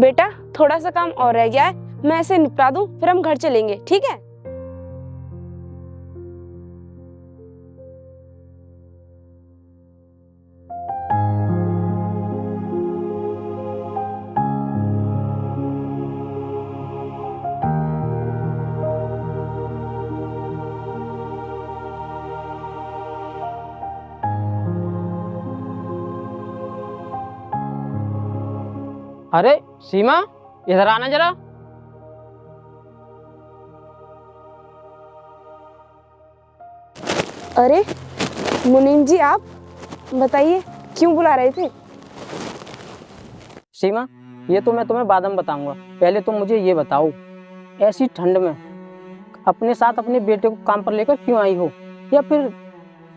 बेटा थोड़ा सा काम और रह गया है, मैं इसे निपटा दूं, फिर हम घर चलेंगे, ठीक है? अरे सीमा, इधर आना जरा। अरे मुनीम जी, आप बताइए क्यों बुला रहे थे? सीमा, ये तो मैं तुम्हें बाद में बताऊंगा, पहले तुम मुझे ये बताओ, ऐसी ठंड में अपने साथ अपने बेटे को काम पर लेकर क्यों आई हो? या फिर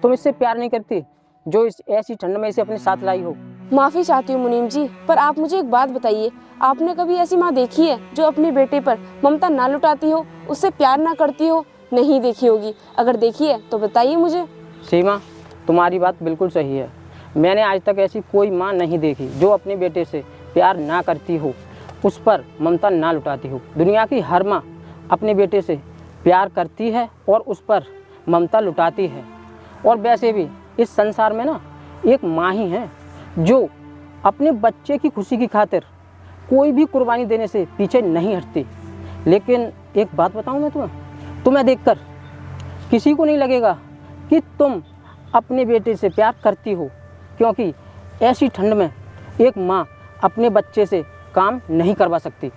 तुम इससे प्यार नहीं करती जो इस ऐसी ठंड में इसे अपने साथ लाई हो? माफी चाहती हूँ मुनीम जी, पर आप मुझे एक बात बताइए, आपने कभी ऐसी माँ देखी है जो अपने बेटे पर ममता ना लुटाती हो, उससे प्यार ना करती हो? नहीं देखी होगी, अगर देखी है तो बताइए मुझे। सीमा, तुम्हारी बात बिल्कुल सही है। मैंने आज तक ऐसी कोई माँ नहीं देखी जो अपने बेटे से प्यार ना करती हो, उस पर ममता ना लुटाती हो। दुनिया की हर माँ अपने बेटे से प्यार करती है और उस पर ममता लुटाती है। और वैसे भी इस संसार में ना एक माँ ही है जो अपने बच्चे की खुशी की खातिर कोई भी कुर्बानी देने से पीछे नहीं हटती। लेकिन एक बात बताऊं मैं तुम्हें देखकर किसी को नहीं लगेगा कि तुम अपने बेटे से प्यार करती हो, क्योंकि ऐसी ठंड में एक माँ अपने बच्चे से काम नहीं करवा सकती।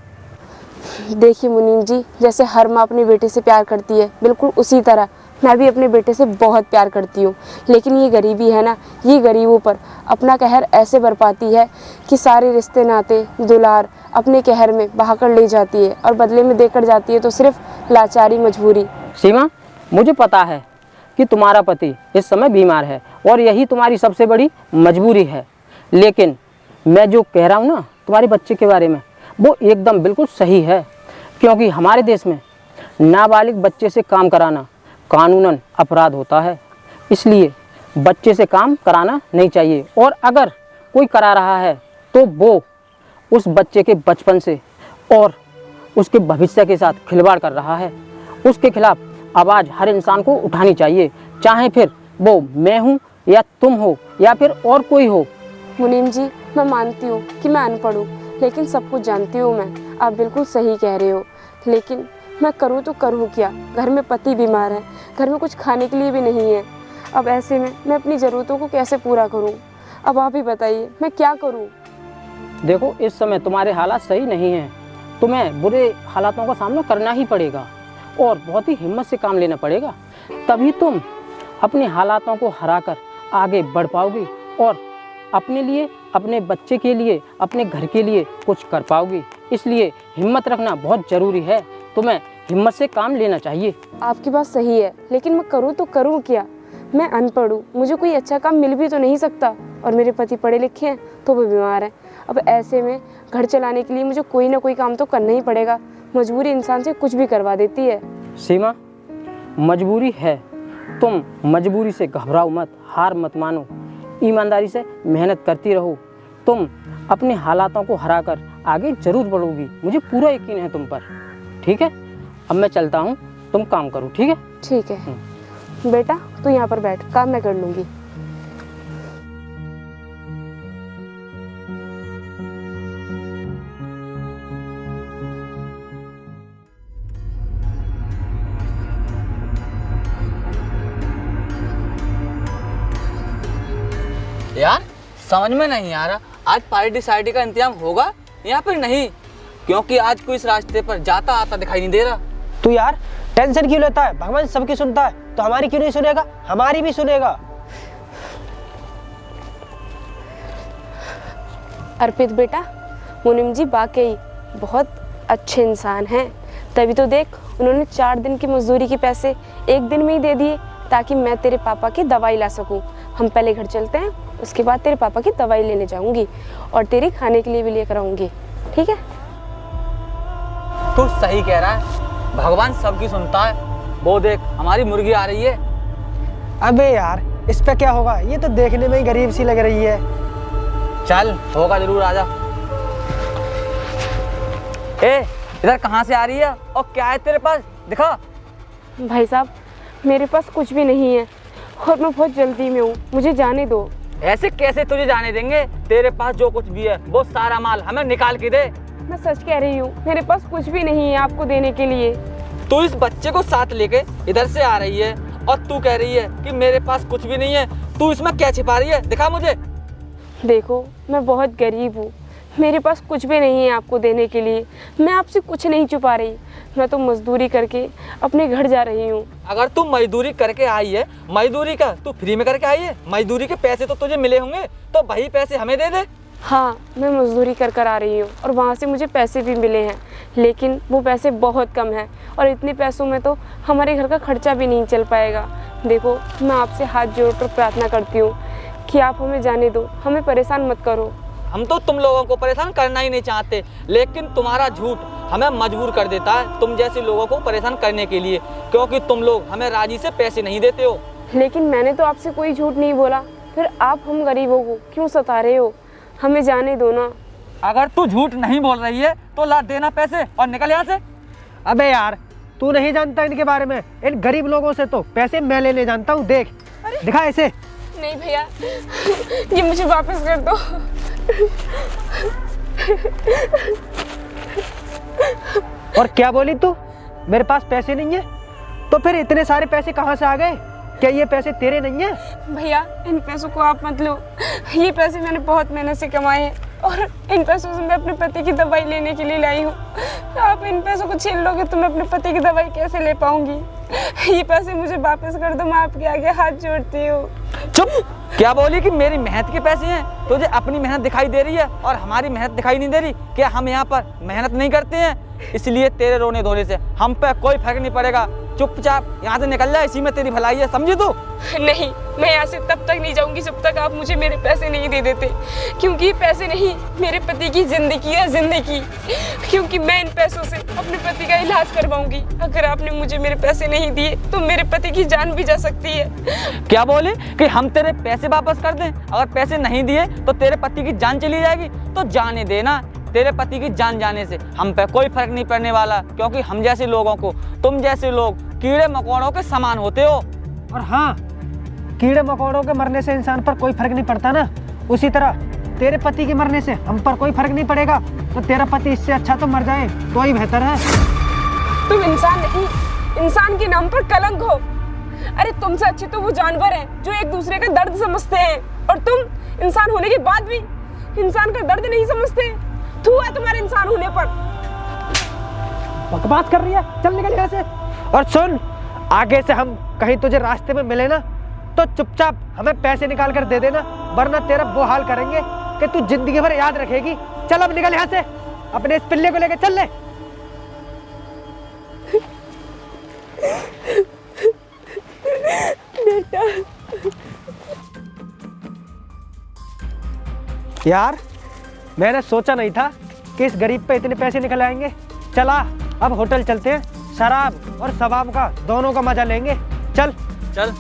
देखिए मुनीम जी, जैसे हर माँ अपने बेटे से प्यार करती है, बिल्कुल उसी तरह मैं भी अपने बेटे से बहुत प्यार करती हूँ। लेकिन ये गरीबी है ना, ये गरीबों पर अपना कहर ऐसे बरपाती है कि सारे रिश्ते नाते दुलार अपने कहर में बहाकर ले जाती है और बदले में देकर जाती है तो सिर्फ लाचारी, मजबूरी। सीमा, मुझे पता है कि तुम्हारा पति इस समय बीमार है और यही तुम्हारी सबसे बड़ी मजबूरी है। लेकिन मैं जो कह रहा हूँ ना तुम्हारे बच्चे के बारे में, वो एकदम बिल्कुल सही है, क्योंकि हमारे देश में नाबालिग बच्चे से काम कराना कानूनन अपराध होता है। इसलिए बच्चे से काम कराना नहीं चाहिए, और अगर कोई करा रहा है तो वो उस बच्चे के बचपन से और उसके भविष्य के साथ खिलवाड़ कर रहा है। उसके खिलाफ आवाज़ हर इंसान को उठानी चाहिए, चाहे फिर वो मैं हूँ या तुम हो या फिर और कोई हो। मुनीम जी, मैं मानती हूँ कि मैं अनपढ़ हूँ, लेकिन सब कुछ जानती हूँ मैं। आप बिल्कुल सही कह रहे हो, लेकिन मैं करूँ तो करूँ क्या? घर में पति बीमार है, घर में कुछ खाने के लिए भी नहीं है। अब ऐसे में मैं अपनी ज़रूरतों को कैसे पूरा करूँ? अब आप ही बताइए, मैं क्या करूँ? देखो, इस समय तुम्हारे हालात सही नहीं हैं, तुम्हें बुरे हालातों का सामना करना ही पड़ेगा और बहुत ही हिम्मत से काम लेना पड़ेगा, तभी तुम अपने हालातों को हराकर आगे बढ़ पाओगी और अपने लिए, अपने बच्चे के लिए, अपने घर के लिए कुछ कर पाओगी। इसलिए हिम्मत रखना बहुत ज़रूरी है, तुम्हें हिम्मत से काम लेना चाहिए। आपकी बात सही है, लेकिन मैं करूँ तो करूँ क्या? मैं अनपढ़ हूँ, मुझे कोई अच्छा काम मिल भी तो नहीं सकता, और मेरे पति पढ़े लिखे हैं तो वो बीमार हैं। अब ऐसे में घर चलाने के लिए मुझे कोई ना कोई काम तो करना ही पड़ेगा। मजबूरी इंसान से कुछ भी करवा देती है। सीमा, मजबूरी है, तुम मजबूरी से घबराओ मत, हार मत मानो, ईमानदारी से मेहनत करती रहो। तुम अपने हालातों को हराकर आगे जरूर बढ़ोगी, मुझे पूरा यकीन है तुम पर। ठीक है, अब मैं चलता हूँ, तुम काम करो। ठीक है? ठीक है बेटा, तू यहाँ पर बैठ, काम मैं कर लूँगी। यार समझ में नहीं आ रहा, आज पार्टी साइटी का इंतजाम होगा या फिर नहीं, क्योंकि आज कोई इस रास्ते पर जाता आता दिखाई नहीं दे रहा। तू यार टेंशन क्यों लेता है? भगवान सबकी सुनता है तो हमारी क्यों नहीं सुनेगा? हमारी भी सुनेगा। अर्पित बेटा, मुनीम जी वाकई बहुत अच्छे इंसान हैं, तभी तो देख उन्होंने 4 दिन की मजदूरी के पैसे 1 दिन में ही दे दिए ताकि मैं तेरे पापा की दवाई ला सकूं। हम पहले घर चलते हैं, उसके बाद तेरे पापा की दवाई लेने जाऊंगी और तेरी खाने के लिए भी लेकर आऊंगी, ठीक है? तू सही कह रहा है, भगवान सबकी सुनता है। वो देख, हमारी मुर्गी आ रही है। अबे यार, इस पे क्या होगा? ये तो देखने में ही गरीब सी लग रही है। चल, होगा जरूर, आजा। ए इधर कहाँ से आ रही है और क्या है तेरे पास, दिखा। भाई साहब मेरे पास कुछ भी नहीं है और मैं बहुत जल्दी में हूँ, मुझे जाने दो। ऐसे कैसे तुझे जाने देंगे, तेरे पास जो कुछ भी है वो सारा माल हमें निकाल के दे। मैं सच कह रही हूँ, मेरे पास कुछ भी नहीं है आपको देने के लिए। तू इस बच्चे को साथ लेके इधर से आ रही है और तू कह रही है कि मेरे पास कुछ भी नहीं है। तू इसमें क्या छिपा रही है, दिखा मुझे। देखो मैं बहुत गरीब हूँ, मेरे पास कुछ भी नहीं है आपको देने के लिए। मैं आपसे कुछ नहीं छुपा रही, मैं तो मजदूरी करके अपने घर जा रही हूँ। अगर तू मजदूरी करके आई है, मजदूरी का तू फ्री में करके आई है, मजदूरी के पैसे तो तुझे मिले होंगे, तो वही पैसे हमें दे दे। हाँ मैं मजदूरी कर कर आ रही हूँ और वहाँ से मुझे पैसे भी मिले हैं, लेकिन वो पैसे बहुत कम हैं और इतने पैसों में तो हमारे घर का खर्चा भी नहीं चल पाएगा। देखो मैं आपसे हाथ जोड़कर प्रार्थना करती हूँ कि आप हमें जाने दो, हमें परेशान मत करो। हम तो तुम लोगों को परेशान करना ही नहीं चाहते, लेकिन तुम्हारा झूठ हमें मजबूर कर देता है तुम जैसे लोगों को परेशान करने के लिए, क्योंकि तुम लोग हमें राजी से पैसे नहीं देते हो। लेकिन मैंने तो आपसे कोई झूठ नहीं बोला, फिर आप हम गरीबों को क्यों सता रहे हो? हमें जाने दो ना। अगर तू झूठ नहीं बोल रही है तो ला देना पैसे और निकल यहाँ से। अबे यार तू नहीं जानता इनके बारे में, इन गरीब लोगों से तो पैसे मैं लेने जानता हूँ। देख दिखा इसे। नहीं भैया ये मुझे वापस कर दो। और क्या बोली तू, मेरे पास पैसे नहीं है? तो फिर इतने सारे पैसे कहाँ से आ गए? क्या ये पैसे तेरे नहीं है? भैया इन पैसों को आप मत लो, ये पैसे मैंने बहुत मेहनत से कमाए हैं और इन पैसों से मैं अपने पति की दवाई लेने के लिए लाई हूँ। आप इन पैसों को छीन लोगे तो मैं अपने पति की दवाई कैसे ले पाऊंगी? ये पैसे मुझे वापस कर दो, मैं आपके आगे हाथ जोड़ती हूँ। चुप। क्या बोली कि मेरी मेहनत के पैसे हैं? तुझे अपनी मेहनत दिखाई दे रही है और हमारी मेहनत दिखाई नहीं दे रही? क्या हम यहाँ पर मेहनत नहीं करते हैं? इसलिए तेरे रोने धोने से हम पे कोई फर्क नहीं पड़ेगा। चुपचाप यहाँ से निकल जा, इसी में तेरी भलाई है, समझी तू? नहीं मैं यहाँ से तब तक नहीं जाऊंगी जब तक आप मुझे मेरे पैसे नहीं दे देते, क्योंकि ये पैसे नहीं मेरे पति की जिंदगी है, जिंदगी। क्योंकि मैं इन पैसों से अपने पति का इलाज करवाऊंगी। अगर आपने मुझे मेरे पैसे नहीं दिए तो मेरे पति की जान भी जा सकती है। क्या बोले कि हम तेरे पैसे वापस कर दें? अगर पैसे नहीं दिए तो तेरे पति की जान चली जाएगी। तो जाने देना, तेरे पति की जान जाने से हम पे कोई फर्क नहीं पड़ने वाला, क्योंकि हम जैसे लोगों को तुम जैसे लोग कीड़े मकोड़ों के समान होते हो। और हाँ, कीड़े मकोड़ों के मरने से इंसान पर कोई फर्क नहीं पड़ता ना, उसी तरह तेरे पति के मरने से हम पर कोई फर्क नहीं पड़ेगा। तो तेरा पति इससे अच्छा तो मर जाए तो ही बेहतर है। तुम इंसान नहीं, इंसान के नाम पर कलंक हो। अरे तुमसे अच्छे तो वो जानवर हैं जो एक दूसरे का दर्द समझते हैं, और तुम इंसान होने के बाद भी इंसान का दर्द नहीं समझते। थू है तुम्हारे इंसान होने पर। बकवास कर रही है, चल निकल यहाँ से। और सुन, आगे से हम कहीं तुझे रास्ते में मिले ना तो चुपचाप हमें पैसे निकाल कर दे देना, वरना तेरा वो हाल करेंगे कि तू जिंदगी भर याद रखेगी। चल अब निकल यहाँ से, अपने इस पिल्ले को लेकर चल ले। बेटा यार मैंने सोचा नहीं था कि इस गरीब पे इतने पैसे निकल आएंगे। चला अब होटल चलते हैं, शराब और शबाब का दोनों का मजा लेंगे। चल चल।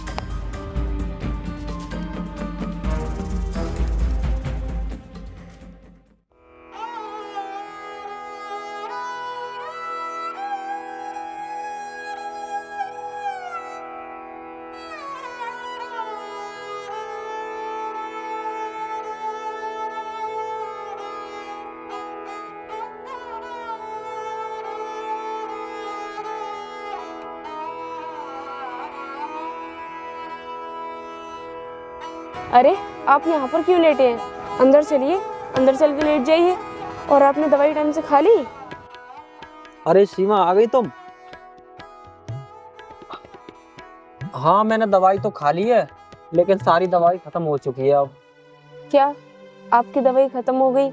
अरे आप यहाँ पर क्यों लेटे हैं? अंदर चलिए, अंदर चल के लेट जाइए। और आपने दवाई टाइम से खा ली? अरे सीमा आ गई तुम? हाँ मैंने दवाई तो खा ली है, लेकिन सारी दवाई खत्म हो चुकी है अब। क्या आपकी दवाई खत्म हो गई?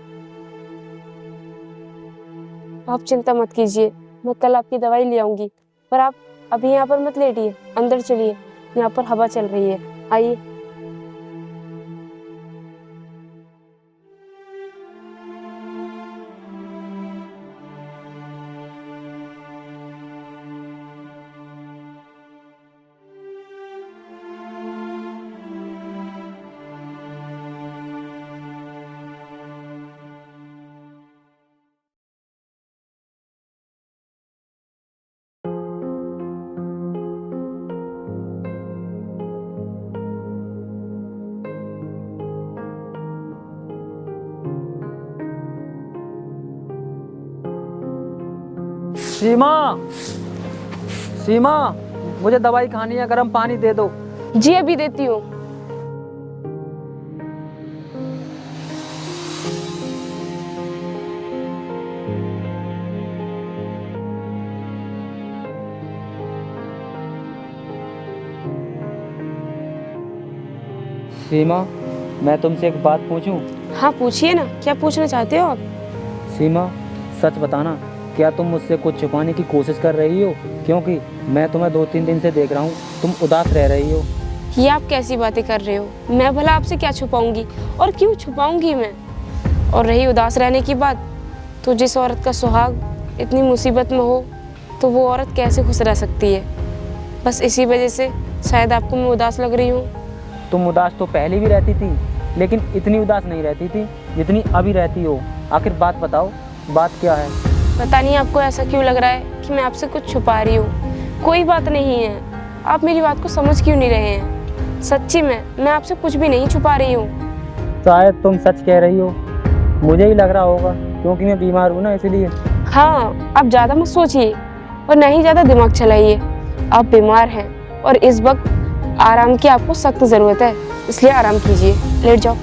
आप चिंता मत कीजिए, मैं कल आपकी दवाई ले आऊंगी। पर आप अभी यहाँ पर मत लेटिए, अंदर चलिए, यहाँ पर हवा चल रही है, आइए। सीमा, सीमा, मुझे दवाई खानी है, गर्म पानी दे दो। जी अभी देती हूँ। सीमा, मैं तुमसे एक बात पूछूं? हाँ पूछिए ना, क्या पूछना चाहते हो आप? सीमा, सच बताना, क्या तुम मुझसे कुछ छुपाने की कोशिश कर रही हो? क्योंकि मैं तुम्हें 2-3 दिन से देख रहा हूँ, तुम उदास रह रही हो। ये आप कैसी बातें कर रहे हो? मैं भला आपसे क्या छुपाऊंगी और क्यों छुपाऊंगी मैं? और रही उदास रहने की बात, तो जिस औरत का सुहाग इतनी मुसीबत में हो तो वो औरत कैसे खुश रह सकती है? बस इसी वजह से शायद आपको मैं उदास लग रही हूँ। तुम उदास तो पहले भी रहती थी, लेकिन इतनी उदास नहीं रहती थी जितनी अभी रहती हो। आखिर बात बताओ, बात क्या है? पता नहीं आपको ऐसा क्यों लग रहा है कि मैं आपसे कुछ छुपा रही हूँ। कोई बात नहीं है, आप मेरी बात को समझ क्यों नहीं रहे हैं? सच्ची में मैं आपसे कुछ भी नहीं छुपा रही हूँ। शायद तुम सच कह रही हो, मुझे ही लग रहा होगा, क्योंकि मैं बीमार हूँ ना, इसलिए। हाँ, आप ज़्यादा मत सोचिए और ना ही ज़्यादा दिमाग चलाइए। आप बीमार हैं और इस वक्त आराम की आपको सख्त ज़रूरत है, इसलिए आराम कीजिए, लेट जाओ।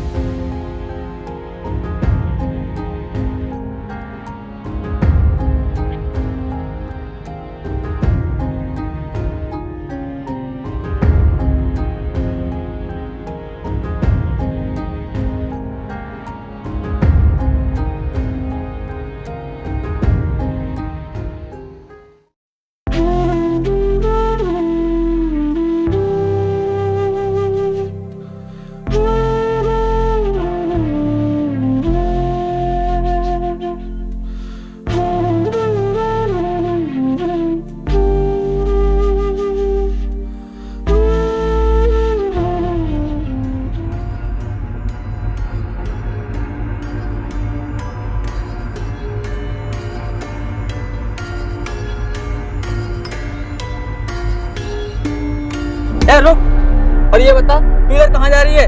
ए रुक, और ये बता, तू इधर कहाँ जा रही है?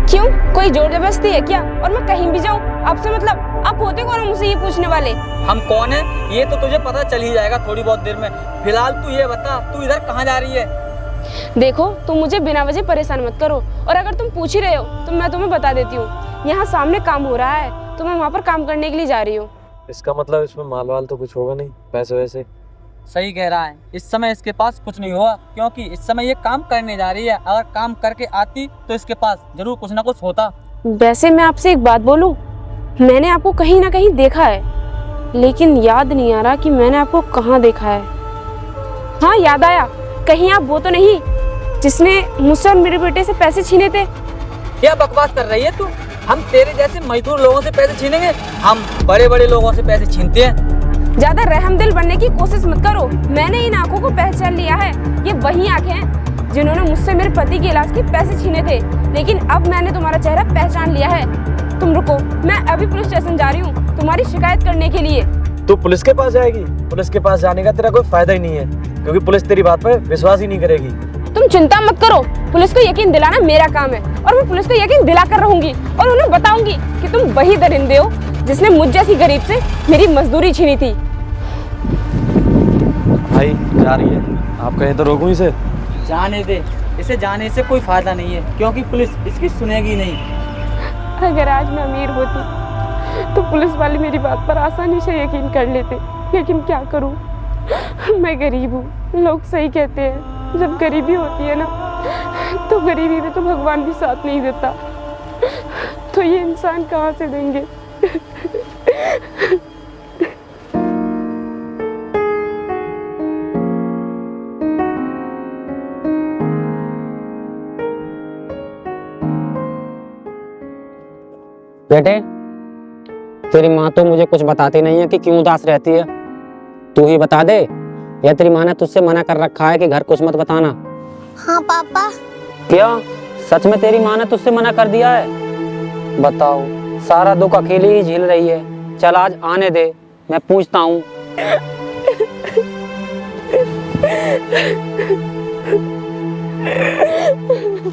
क्यों, कोई जोर जबरदस्ती है क्या? और मैं कहीं भी जाऊँ आपसे मतलब? आप होते कौन हो मुझसे ये पूछने वाले? हम कौन है ये तो तुझे पता चल ही जाएगा थोड़ी बहुत देर में। फिलहाल तू ये बता, तू इधर कहाँ जा रही है? देखो, तुम मुझे बिना वजह परेशान मत करो, और अगर तुम पूछ ही रहे हो तो मैं तुम्हें बता देती हूँ। यहाँ सामने काम हो रहा है तो मैं वहाँ पर काम करने के लिए जा रही हूँ। इसका मतलब इसमें माल वाल तो कुछ होगा नहीं, पैसे वैसे? सही कह रहा है, इस समय इसके पास कुछ नहीं हुआ, क्योंकि इस समय ये काम करने जा रही है। अगर काम करके आती तो इसके पास जरूर कुछ ना कुछ होता। वैसे मैं आपसे एक बात बोलूं, मैंने आपको कहीं ना कहीं देखा है, लेकिन याद नहीं आ रहा कि मैंने आपको कहाँ देखा है। हाँ याद आया, कहीं आप वो तो नहीं जिसने मुझसे और मेरे बेटे से पैसे छीने थे? क्या बकवास कर रही है तू? हम तेरे जैसे मजदूर लोगों से पैसे छीनेंगे? हम बड़े बड़े लोगों से पैसे छीनते हैं। ज्यादा रहमदिल बनने की कोशिश मत करो। मैंने इन आंखों को पहचान लिया है, ये वही आंखें हैं जिन्होंने मुझसे मेरे पति के इलाज के पैसे छीने थे। लेकिन अब मैंने तुम्हारा चेहरा पहचान लिया है। तुम रुको, मैं अभी पुलिस स्टेशन जा रही हूँ तुम्हारी शिकायत करने के लिए। तू पुलिस के पास जाएगी? पुलिस के पास जाने का तेरा कोई फायदा ही नहीं है, क्योंकि पुलिस तेरी बात पर विश्वास ही नहीं करेगी। तुम चिंता मत करो, पुलिस को यकीन दिलाना मेरा काम है, और मैं पुलिस को यकीन दिलाकर रहूंगी और उन्हें बताऊंगी कि तुम वही दरिंदे हो जिसने मुझ जैसी गरीब से मेरी मजदूरी छीनी थी। भाई जा रही है, आप कहें तो रोकूं इसे? जाने दे, इसे जाने से कोई फायदा नहीं है, क्योंकि पुलिस इसकी सुनेगी नहीं। अगर आज मैं अमीर होती तो पुलिस वाले मेरी बात पर आसानी से यकीन कर लेते, लेकिन क्या करूं, मैं गरीब हूँ। लोग सही कहते हैं, जब गरीबी होती है ना तो गरीबी में तो भगवान भी साथ नहीं देता, तो ये इंसान कहाँ से देंगे। बेटे, तेरी माँ तो मुझे कुछ बताती नहीं है कि क्यों उदास रहती है। तू ही बता दे, या तेरी माँ ने तुझसे मना कर रखा है कि घर कुछ मत बताना? हाँ पापा। क्या सच में तेरी माँ ने तुझसे मना कर दिया है? बताओ, सारा दुख अकेली ही झेल रही है। चल आज आने दे, मैं पूछता हूँ।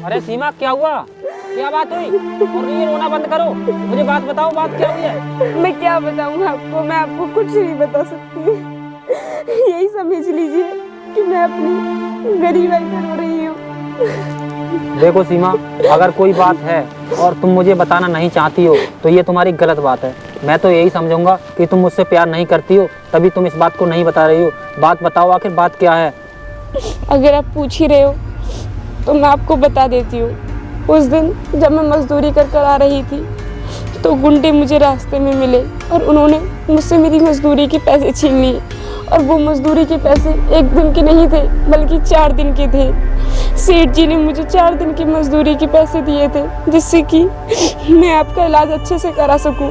अरे सीमा, क्या हुआ? क्या बात हुई? और ये रोना बंद करो, मुझे बात बताओ, बात क्या हुई है? मैं क्या बताऊँ आपको, मैं आपको कुछ नहीं बता सकती। यही समझ लीजिए कि मैं अपनी गरीबाई पर रो रही हूँ। देखो सीमा, अगर कोई बात है और तुम मुझे बताना नहीं चाहती हो तो ये तुम्हारी गलत बात है। मैं तो यही समझूंगा कि तुम मुझसे प्यार नहीं करती हो, तभी तुम इस बात को नहीं बता रही हो। बात बताओ, आखिर बात क्या है? अगर आप पूछ ही रहे हो तो मैं आपको बता देती हूँ। उस दिन जब मैं मजदूरी कर आ रही थी तो गुंडे मुझे रास्ते में मिले और उन्होंने मुझसे मेरी मजदूरी के पैसे छीन लिए। और वो मजदूरी के पैसे एक दिन के नहीं थे बल्कि 4 दिन के थे। सेठ जी ने मुझे 4 दिन की मजदूरी के पैसे दिए थे जिससे कि मैं आपका इलाज अच्छे से करा सकूं।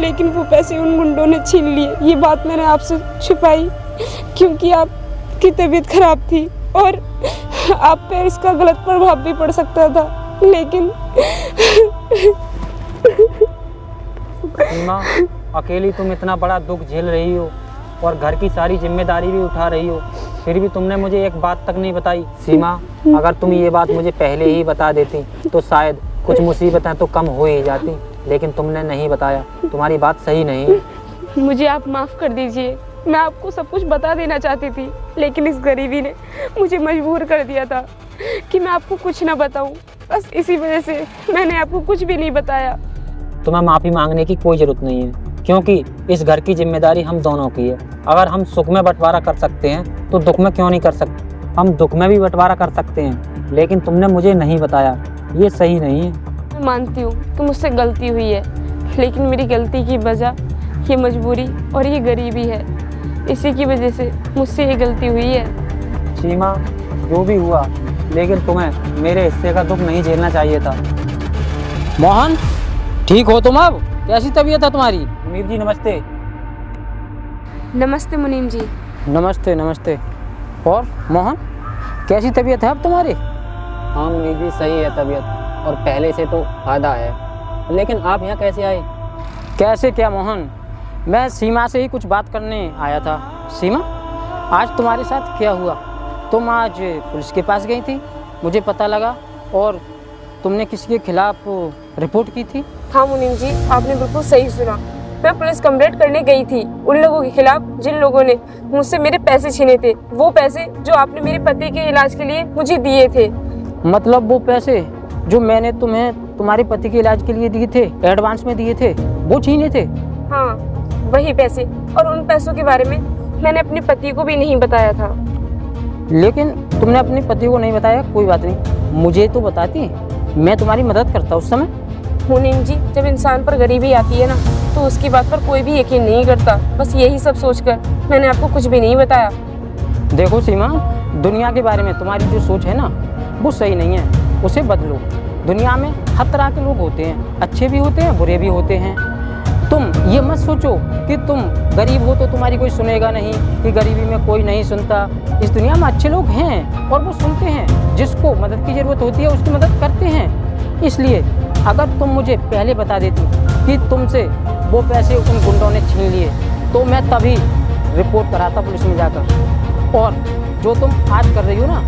लेकिन वो पैसे उन गुंडों ने छीन लिए। ये बात मैंने आपसे छुपाई क्योंकि आपकी तबीयत खराब थी और आप पे इसका गलत प्रभाव भी पड़ सकता था। लेकिन सीमा, अकेली तुम इतना बड़ा दुख झेल रही हो और घर की सारी जिम्मेदारी भी उठा रही हो, फिर भी तुमने मुझे एक बात तक नहीं बताई। सीमा, अगर तुम ये बात मुझे पहले ही बता देती तो शायद कुछ मुसीबतें तो कम हो ही जाती, लेकिन तुमने नहीं बताया। तुम्हारी बात सही नहीं है। मुझे आप माफ़ कर दीजिए। मैं आपको सब कुछ बता देना चाहती थी लेकिन इस गरीबी ने मुझे मजबूर कर दिया था कि मैं आपको कुछ ना बताऊं। बस इसी वजह से मैंने आपको कुछ भी नहीं बताया। तुम्हें माफ़ी मांगने की कोई ज़रूरत नहीं है क्योंकि इस घर की जिम्मेदारी हम दोनों की है। अगर हम सुख में बंटवारा कर सकते हैं तो दुख में क्यों नहीं कर सकते? हम दुख में भी बंटवारा कर सकते हैं, लेकिन तुमने मुझे नहीं बताया। ये सही नहीं है। मैं मानती हूँ कि मुझसे गलती हुई है, लेकिन मेरी गलती की वजह ये मजबूरी और ये गरीबी है। इसी की वजह से मुझसे ये गलती हुई है। सीमा, जो भी हुआ, लेकिन तुम्हें मेरे हिस्से का दुख नहीं झेलना चाहिए था। मोहन, ठीक हो तुम अब? कैसी तबीयत है तुम्हारी? मुनीब जी नमस्ते। नमस्ते मुनीम जी। नमस्ते नमस्ते। और मोहन, कैसी तबीयत है अब तुम्हारी? हाँ मुनीब जी, सही है तबीयत और पहले से तो फ़ायदा है। लेकिन आप यहाँ कैसे आए? कैसे क्या मोहन, मैं सीमा से ही कुछ बात करने आया था। सीमा, आज तुम्हारे साथ क्या हुआ? तुम आज पुलिस के पास गई थी, मुझे पता लगा, और तुमने किसी के खिलाफ रिपोर्ट की थी। हाँ मुनीम जी, आपने बिल्कुल सही सुना। मैं पुलिस कंप्लेंट करने गई थी उन लोगों के खिलाफ जिन लोगों ने मुझसे मेरे पैसे छीने थे। वो पैसे जो आपने मेरे पति के इलाज के लिए मुझे दिए थे। मतलब वो पैसे जो मैंने तुम्हें तुम्हारे पति के इलाज के लिए दिए थे, एडवांस में दिए थे, वो छीने थे? हाँ, वही पैसे। और उन पैसों के बारे में मैंने अपने पति को भी नहीं बताया था। लेकिन तुमने अपने पति को नहीं बताया? कोई बात नहीं, मुझे तो बताती, मैं तुम्हारी मदद करता उस समय। मुनीम जी, जब इंसान पर गरीबी आती है ना तो उसकी बात पर कोई भी यकीन नहीं करता। बस यही सब सोचकर मैंने आपको कुछ भी नहीं बताया। देखो सीमा, दुनिया के बारे में तुम्हारी जो सोच है ना वो सही नहीं है, उसे बदलो। दुनिया में हर तरह के लोग होते हैं, अच्छे भी होते हैं, बुरे भी होते हैं। तुम ये मत सोचो कि तुम गरीब हो तो तुम्हारी कोई सुनेगा नहीं, कि गरीबी में कोई नहीं सुनता। इस दुनिया में अच्छे लोग हैं और वो सुनते हैं, जिसको मदद की ज़रूरत होती है उसकी मदद करते हैं। इसलिए अगर तुम मुझे पहले बता देती कि तुमसे वो पैसे उन गुंडों ने छीन लिए तो मैं तभी रिपोर्ट कराता पुलिस में जाकर। और जो तुम आज कर रही हो ना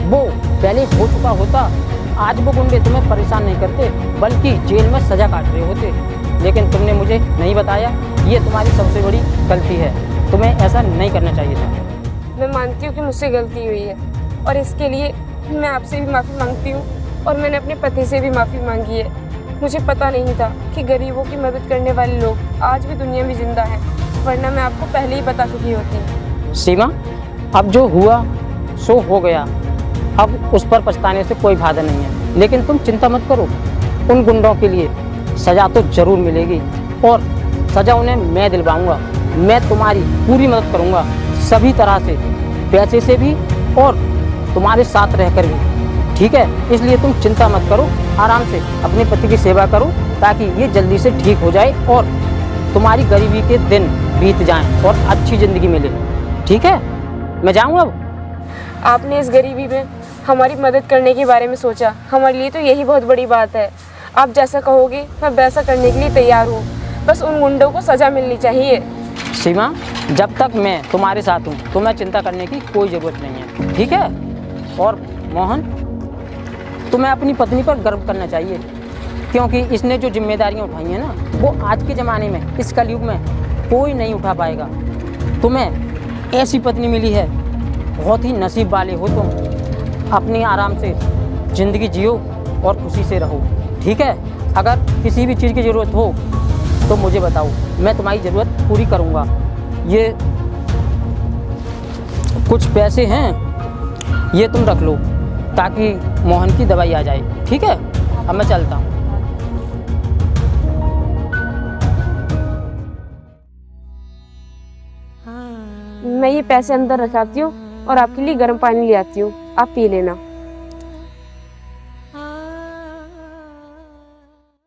वो पहले हो चुका होता। आज वो गुंडे तुम्हें परेशान नहीं करते बल्कि जेल में सज़ा काट रहे होते, लेकिन तुमने मुझे नहीं बताया। ये तुम्हारी सबसे बड़ी गलती है, तुम्हें ऐसा नहीं करना चाहिए था। मैं मानती हूँ कि मुझसे गलती हुई है और इसके लिए मैं आपसे भी माफ़ी मांगती हूँ और मैंने अपने पति से भी माफ़ी मांगी है। मुझे पता नहीं था कि गरीबों की मदद करने वाले लोग आज भी दुनिया में ज़िंदा हैं, वरना मैं आपको पहले ही बता चुकी होती। सीमा, अब जो हुआ सो हो गया, अब उस पर पछताने से कोई फायदा नहीं है। लेकिन तुम चिंता मत करो, उन गुंडों के लिए सज़ा तो ज़रूर मिलेगी और सज़ा उन्हें मैं दिलवाऊंगा। मैं तुम्हारी पूरी मदद करूंगा, सभी तरह से, पैसे से भी और तुम्हारे साथ रहकर भी, ठीक है? इसलिए तुम चिंता मत करो, आराम से अपने पति की सेवा करो ताकि ये जल्दी से ठीक हो जाए और तुम्हारी गरीबी के दिन बीत जाएं और अच्छी ज़िंदगी मिले, ठीक है? मैं जाऊँगा अब। आपने इस गरीबी में हमारी मदद करने के बारे में सोचा, हमारे लिए तो यही बहुत बड़ी बात है। आप जैसा कहोगे मैं वैसा करने के लिए तैयार हूँ, बस उन गुंडों को सज़ा मिलनी चाहिए। सीमा, जब तक मैं तुम्हारे साथ हूँ तुम्हें चिंता करने की कोई ज़रूरत नहीं है, ठीक है? और मोहन, तुम्हें अपनी पत्नी पर गर्व करना चाहिए क्योंकि इसने जो जिम्मेदारियाँ उठाई हैं ना वो आज के ज़माने में, इस कलयुग में कोई नहीं उठा पाएगा। तुम्हें ऐसी पत्नी मिली है, बहुत ही नसीब वाले हो तुम। अपनी आराम से ज़िंदगी जियो और खुशी से रहो, ठीक है। अगर किसी भी चीज़ की ज़रूरत हो तो मुझे बताओ, मैं तुम्हारी ज़रूरत पूरी करूँगा। ये कुछ पैसे हैं, ये तुम रख लो ताकि मोहन की दवाई आ जाए, ठीक है। अब मैं चलता हूँ। मैं ये पैसे अंदर रखाती हूँ और आपके लिए गर्म पानी ले आती हूँ, आप पी लेना।